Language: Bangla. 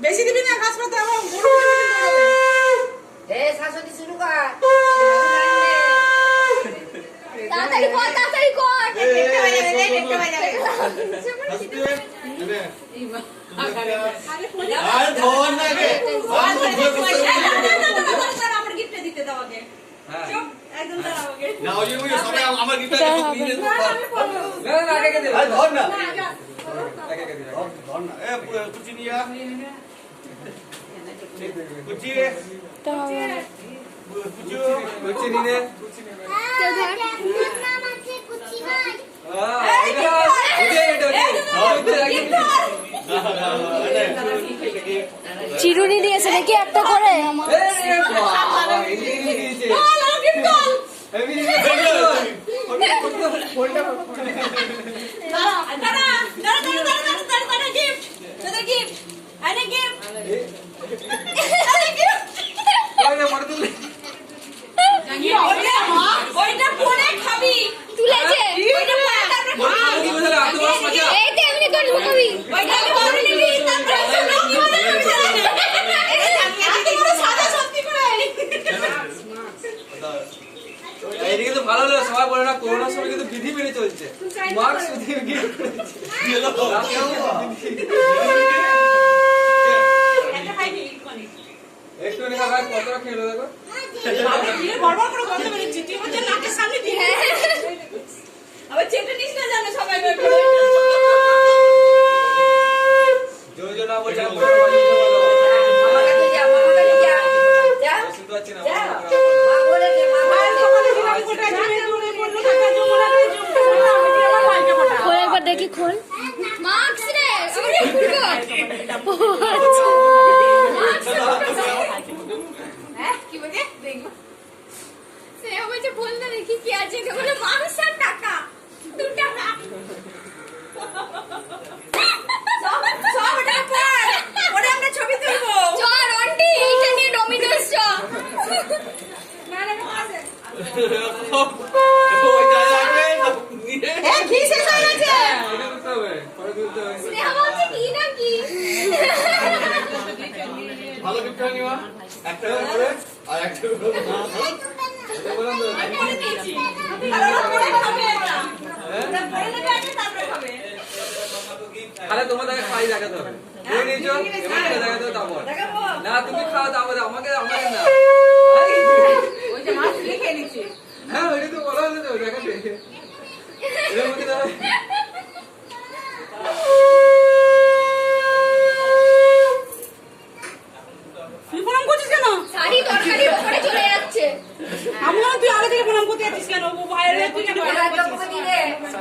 বেশি দিবি না ঘাস পাতা আমার শাশুড়ি শুরু কর তাড়াতাড়ি কর আর ধর না রে আমার গিফট দিতে দাও আগে চুপ একদম দাও আগে না ওই সবাই আমার গিফট নিয়ে নে না আগে দে আর ধর না আগে দে ধর না এ কুচি নিয়া কুচি তো কুচি নিনে তো ধর নাম আছে কুচি ভাই চিরুনি দিয়েছে নাকি একটা করে তুলেছে এইদিকে তো ভালো হলো সবাই বলে না করোনার সময় কিন্তু বিধি মেনে চলছে মাস্ক দিয়ে গিফট একটু নিয়ে ভাই কতটা খেলো দেখো বড় বড় করে গন্ধ বেরোচ্ছে তুই হচ্ছে নাকের সামনে দিয়ে আবার চেটে নিস না জানো সবাই যোজনা বলছে আমার কাছে যা যা শুনতে পাচ্ছি না মা বলে দে মা সকালে দিবানি কোটা জমে জমে বললো টাকা জমা রাখতে খোল একবার দেখি খোল মার্কস রে কি বলে দেখো সে বলছে বল না দেখি কি আছে বলে মার্কস আর টাকা 2 টাকা সব টাকা ওরে আমরা ছবি তুলবো চল আন্টি এইটা নিয়ে ডমিনোস চ না না আছে ওই যাবে নিয়ে এ কি শেষ হয়ে গেছে এটা করতে হবে পরে দিতে হবে স্নেহা বলছে কি না কি ভালো গিফট নিবা একটা করে আর একটা করে বললাম তো পরে দিয়েছি আর পরে খাবে এটা ওটা পরে নেবে আগে তারপরে খাবে তাহলে তোমাদের খাই দেখাতে হবে এই নিছো এবারে দেখাতে হবে তারপর দেখাবো না তুমি খাও তারপরে আমাকে না ওই যে মাছ লিখে নিছি হ্যাঁ ওইটা তো বলা হলো তো দেখাতে এর মধ্যে দাও তুই প্রণাম করছিস কেন শাড়ি তরকারি উপরে চলে যাচ্ছে আমরা তুই আগে থেকে প্রণাম করতে যাচ্ছিস কেন ও বাইরে তুই কেন প্রণাম করছিস